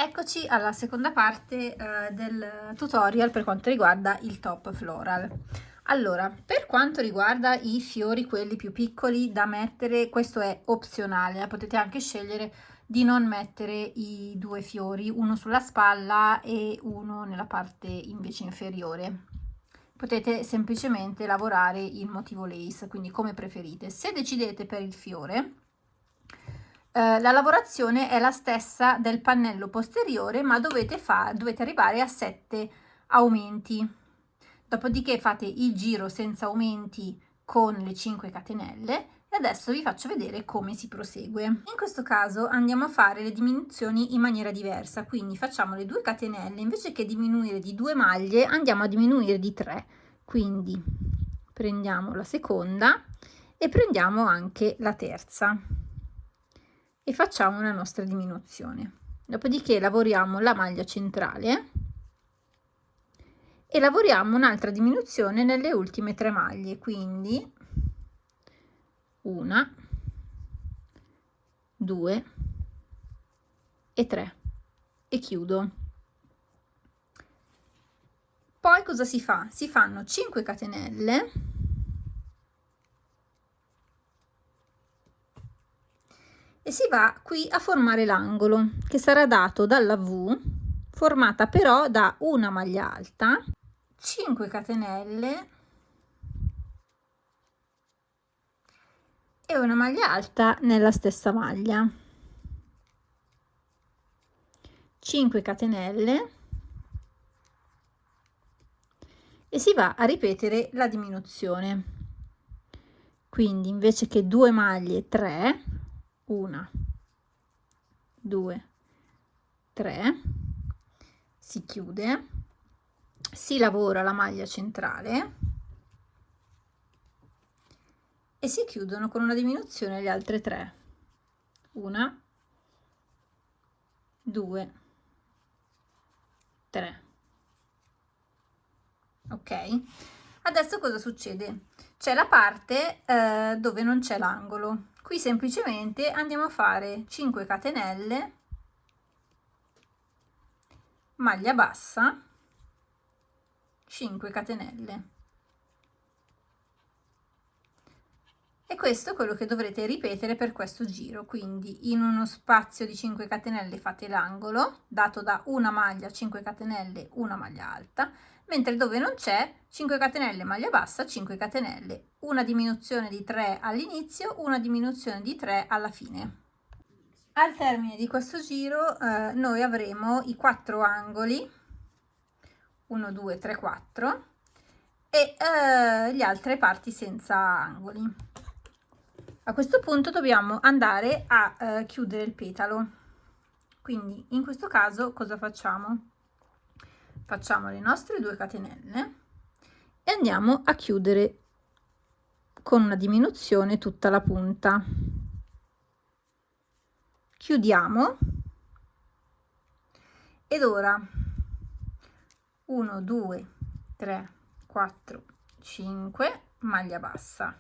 Eccoci alla seconda parte del tutorial per quanto riguarda il top floral. Allora, per quanto riguarda i fiori, quelli più piccoli da mettere, questo è opzionale, potete anche scegliere di non mettere i due fiori, uno sulla spalla e uno nella parte invece inferiore. Potete semplicemente lavorare il motivo lace, quindi come preferite. Se decidete per il fiore, la lavorazione è la stessa del pannello posteriore, ma dovete arrivare a 7 aumenti. Dopodiché fate il giro senza aumenti con le 5 catenelle e adesso vi faccio vedere come si prosegue. In questo caso andiamo a fare le diminuzioni in maniera diversa, quindi facciamo le 2 catenelle, invece che diminuire di 2 maglie andiamo a diminuire di 3, quindi prendiamo la seconda e prendiamo anche la terza e facciamo la nostra diminuzione. Dopodiché lavoriamo la maglia centrale e lavoriamo un'altra diminuzione nelle ultime 3 maglie, quindi 1, 2 e 3 e chiudo. Poi cosa si fa? Si fanno 5 catenelle e si va qui a formare l'angolo che sarà dato dalla V, formata però da una maglia alta, 5 catenelle e una maglia alta nella stessa maglia, 5 catenelle e si va a ripetere la diminuzione. Quindi invece che 2 maglie 3, 1, 2, 3, si chiude, si lavora la maglia centrale e si chiudono con una diminuzione le altre 3, 1, 2, 3. Ok, adesso cosa succede? C'è la parte dove non c'è l'angolo. Qui semplicemente andiamo a fare 5 catenelle, maglia bassa, 5 catenelle. E questo è quello che dovrete ripetere per questo giro, quindi in uno spazio di 5 catenelle fate l'angolo dato da una maglia, 5 catenelle, una maglia alta, mentre dove non c'è 5 catenelle, maglia bassa, 5 catenelle, una diminuzione di 3 all'inizio, una diminuzione di 3 alla fine. Al termine di questo giro noi avremo i 4 angoli, 1, 2, 3, 4 e le altre parti senza angoli. A questo punto dobbiamo andare a chiudere il petalo, quindi in questo caso cosa facciamo? Facciamo le nostre 2 catenelle e andiamo a chiudere con una diminuzione tutta la punta. Chiudiamo ed ora 1, 2, 3, 4, 5, maglia bassa,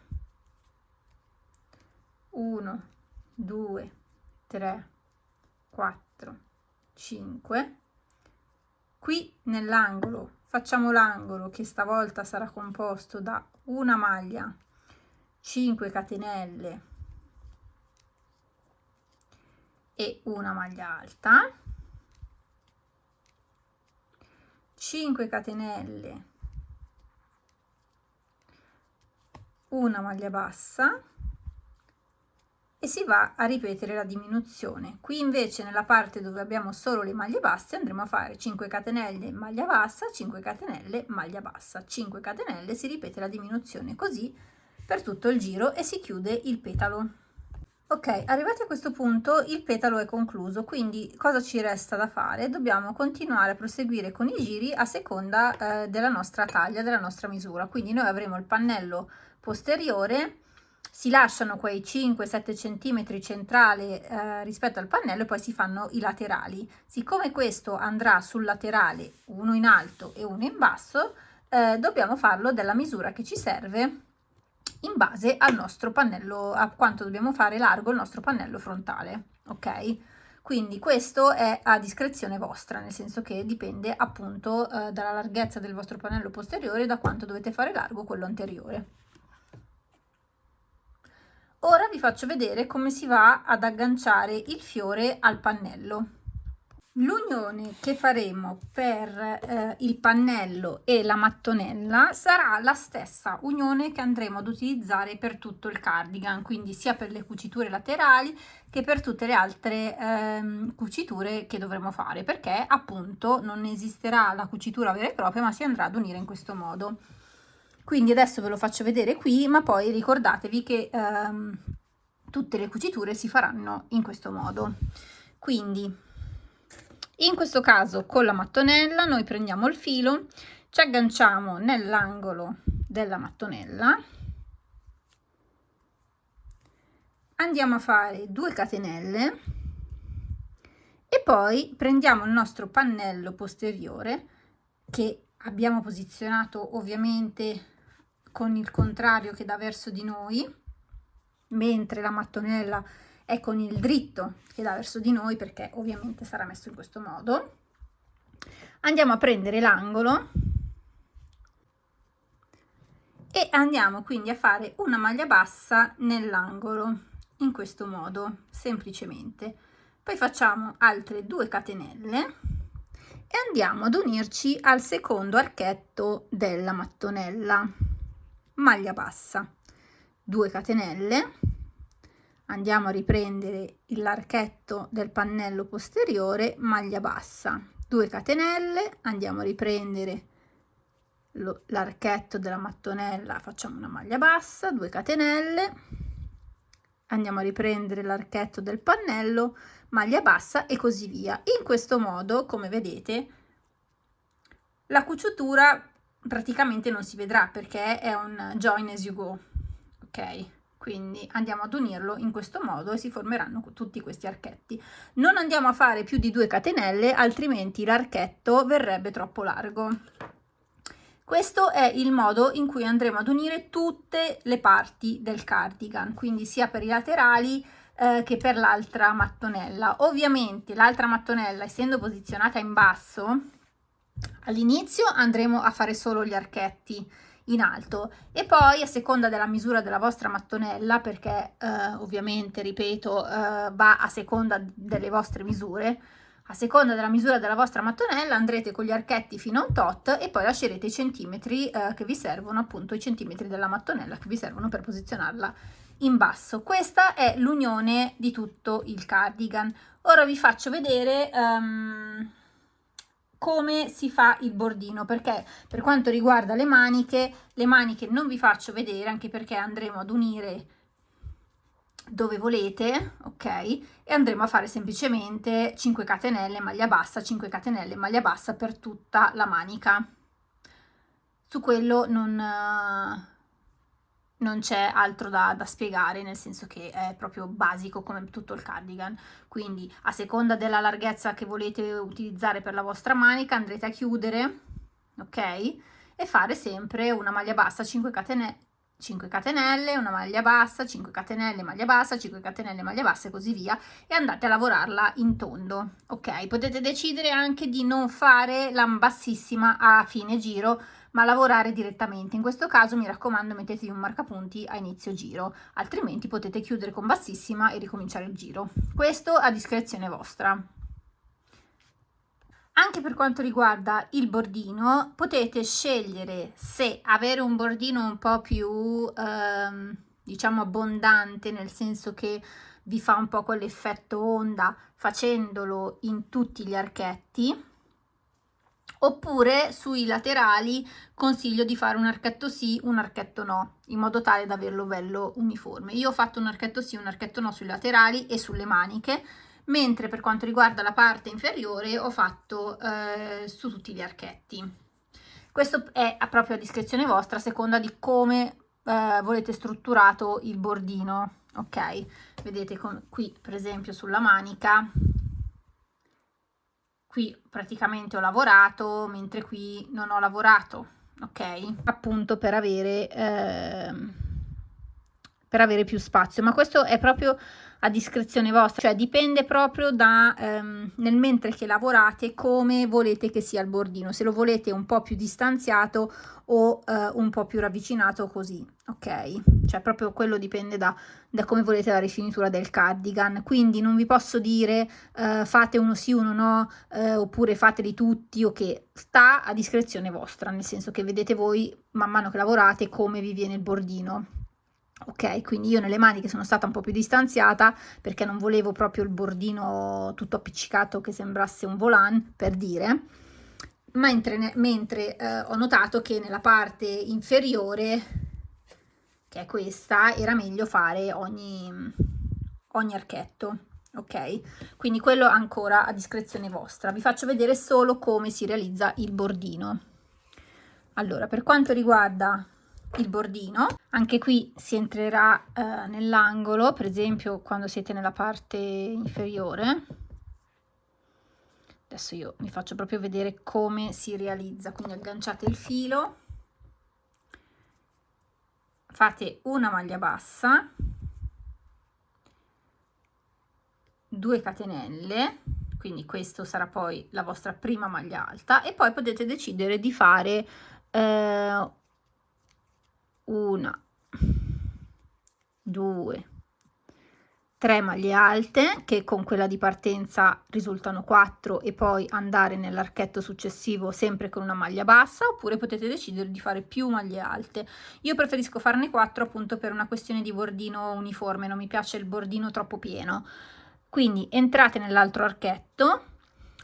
1, 2, 3, 4, 5. Qui nell'angolo facciamo l'angolo che stavolta sarà composto da una maglia, 5 catenelle e una maglia alta, 5 catenelle, una maglia bassa e si va a ripetere la diminuzione. Qui invece nella parte dove abbiamo solo le maglie basse andremo a fare 5 catenelle, maglia bassa, 5 catenelle, maglia bassa, 5 catenelle, si ripete la diminuzione così per tutto il giro e si chiude il petalo. Ok, arrivati a questo punto il petalo è concluso, quindi cosa ci resta da fare? Dobbiamo continuare a proseguire con i giri a seconda della nostra taglia, della nostra misura. Quindi noi avremo il pannello posteriore, si lasciano quei 5-7 cm centrale rispetto al pannello e poi si fanno i laterali. Siccome questo andrà sul laterale, uno in alto e uno in basso, dobbiamo farlo della misura che ci serve in base al nostro pannello, a quanto dobbiamo fare largo il nostro pannello frontale. Ok, quindi questo è a discrezione vostra, nel senso che dipende appunto dalla larghezza del vostro pannello posteriore e da quanto dovete fare largo quello anteriore. Ora vi faccio vedere come si va ad agganciare il fiore al pannello. L'unione che faremo per il pannello e la mattonella sarà la stessa unione che andremo ad utilizzare per tutto il cardigan, quindi sia per le cuciture laterali che per tutte le altre cuciture che dovremo fare, perché appunto non esisterà la cucitura vera e propria, ma si andrà ad unire in questo modo. Quindi adesso ve lo faccio vedere qui, ma poi ricordatevi che tutte le cuciture si faranno in questo modo. Quindi in questo caso con la mattonella noi prendiamo il filo, ci agganciamo nell'angolo della mattonella, andiamo a fare 2 catenelle e poi prendiamo il nostro pannello posteriore che abbiamo posizionato ovviamente con il contrario che dà verso di noi, mentre la mattonella è con il dritto che dà verso di noi, perché ovviamente sarà messo in questo modo. Andiamo a prendere l'angolo e andiamo quindi a fare una maglia bassa nell'angolo in questo modo, semplicemente. Poi facciamo altre 2 catenelle e andiamo ad unirci al secondo archetto della mattonella, maglia bassa, 2 catenelle, andiamo a riprendere l'archetto del pannello posteriore, maglia bassa, 2 catenelle, andiamo a riprendere l'archetto della mattonella, facciamo una maglia bassa, 2 catenelle, andiamo a riprendere l'archetto del pannello, maglia bassa e così via. In questo modo, come vedete, la cucitura praticamente non si vedrà perché è un join as you go, ok? Quindi andiamo ad unirlo in questo modo e si formeranno tutti questi archetti. Non andiamo a fare più di 2 catenelle, altrimenti l'archetto verrebbe troppo largo. Questo è il modo in cui andremo ad unire tutte le parti del cardigan, quindi sia per i laterali che per l'altra mattonella. Ovviamente l'altra mattonella, essendo posizionata in basso, all'inizio andremo a fare solo gli archetti in alto e poi a seconda della misura della vostra mattonella, perché ovviamente ripeto va a seconda delle vostre misure, a seconda della misura della vostra mattonella andrete con gli archetti fino a un tot e poi lascerete i centimetri che vi servono, appunto i centimetri della mattonella che vi servono per posizionarla in basso. Questa è l'unione di tutto il cardigan. Ora vi faccio vedere come si fa il bordino, perché per quanto riguarda le maniche non vi faccio vedere, anche perché andremo ad unire dove volete, ok, e andremo a fare semplicemente 5 catenelle maglia bassa, 5 catenelle maglia bassa per tutta la manica. Su quello non c'è altro da spiegare, nel senso che è proprio basico come tutto il cardigan. Quindi a seconda della larghezza che volete utilizzare per la vostra manica andrete a chiudere, ok, e fare sempre una maglia bassa, 5 catenelle, una maglia bassa, 5 catenelle, maglia bassa, 5 catenelle, maglia bassa e così via, e andate a lavorarla in tondo, ok? Potete decidere anche di non fare la bassissima a fine giro, ma lavorare direttamente. In questo caso mi raccomando mettetevi un marcapunti a inizio giro, altrimenti potete chiudere con bassissima e ricominciare il giro. Questo a discrezione vostra. Anche per quanto riguarda il bordino potete scegliere se avere un bordino un po' più diciamo abbondante, nel senso che vi fa un po' quell'effetto onda facendolo in tutti gli archetti, oppure sui laterali consiglio di fare un archetto sì, un archetto no, in modo tale da averlo bello uniforme. Io ho fatto un archetto sì, un archetto no sui laterali e sulle maniche, mentre per quanto riguarda la parte inferiore ho fatto su tutti gli archetti. Questo è proprio a discrezione vostra, a seconda di come volete strutturato il bordino, ok? Vedete qui per esempio sulla manica, qui praticamente ho lavorato, mentre qui non ho lavorato, ok? Appunto per avere per avere più spazio, ma questo è proprio a discrezione vostra, cioè dipende proprio da nel mentre che lavorate come volete che sia il bordino, se lo volete un po' più distanziato o un po' più ravvicinato, così, ok? Cioè proprio quello dipende da come volete la rifinitura del cardigan, quindi non vi posso dire fate uno sì uno no, oppure fateli tutti, ok, sta a discrezione vostra, nel senso che vedete voi man mano che lavorate come vi viene il bordino. Ok, quindi io nelle maniche sono stata un po' più distanziata perché non volevo proprio il bordino tutto appiccicato che sembrasse un volant, per dire, mentre ho notato che nella parte inferiore, che è questa, era meglio fare ogni archetto, ok? Quindi quello ancora a discrezione vostra. Vi faccio vedere solo come si realizza il bordino. Allora, per quanto riguarda il bordino, anche qui si entrerà nell'angolo, per esempio quando siete nella parte inferiore. Adesso io vi faccio proprio vedere come si realizza, quindi agganciate il filo, fate una maglia bassa, 2 catenelle, quindi questo sarà poi la vostra prima maglia alta, e poi potete decidere di fare una, 2, 3 maglie alte, che con quella di partenza risultano 4, e poi andare nell'archetto successivo sempre con una maglia bassa, oppure potete decidere di fare più maglie alte. Io preferisco farne 4 appunto per una questione di bordino uniforme, non mi piace il bordino troppo pieno. Quindi entrate nell'altro archetto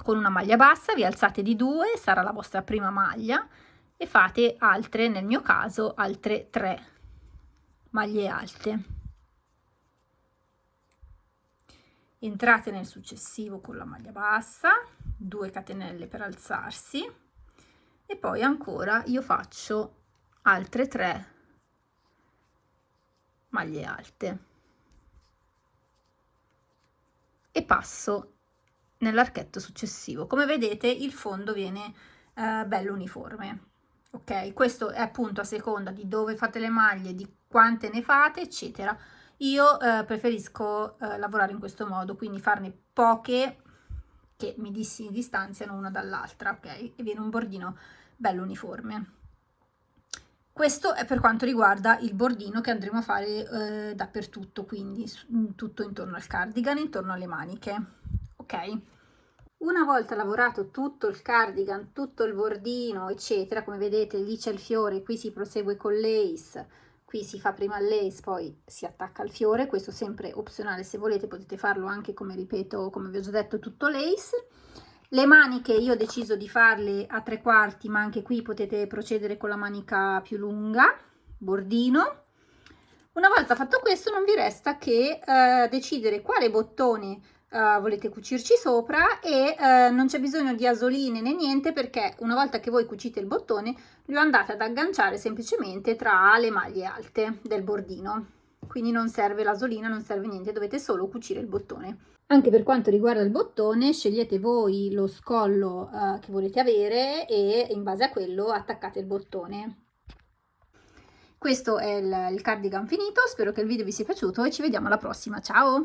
con una maglia bassa, vi alzate di 2, sarà la vostra prima maglia, e fate altre, nel mio caso, altre 3 maglie alte. Entrate nel successivo con la maglia bassa, 2 catenelle per alzarsi, e poi ancora io faccio altre 3 maglie alte e passo nell'archetto successivo. Come vedete il fondo viene bello uniforme, ok? Questo è appunto a seconda di dove fate le maglie, di quante ne fate, eccetera. Io preferisco lavorare in questo modo, quindi farne poche che mi si distanziano una dall'altra, ok? E viene un bordino bello uniforme. Questo è per quanto riguarda il bordino che andremo a fare dappertutto, quindi tutto intorno al cardigan, intorno alle maniche, ok? Una volta lavorato tutto il cardigan, tutto il bordino, eccetera, come vedete lì c'è il fiore, qui si prosegue con lace, qui si fa prima il lace, poi si attacca il fiore, questo sempre opzionale, se volete potete farlo anche, come ripeto, come vi ho già detto, tutto lace. Le maniche io ho deciso di farle a 3/4, ma anche qui potete procedere con la manica più lunga, bordino. Una volta fatto questo non vi resta che decidere quale bottone volete cucirci sopra, e non c'è bisogno di asoline né niente, perché una volta che voi cucite il bottone lo andate ad agganciare semplicemente tra le maglie alte del bordino, quindi non serve l'asolina, non serve niente, dovete solo cucire il bottone. Anche per quanto riguarda il bottone, scegliete voi lo scollo che volete avere e in base a quello attaccate il bottone. Questo è il cardigan finito, spero che il video vi sia piaciuto e ci vediamo alla prossima, ciao!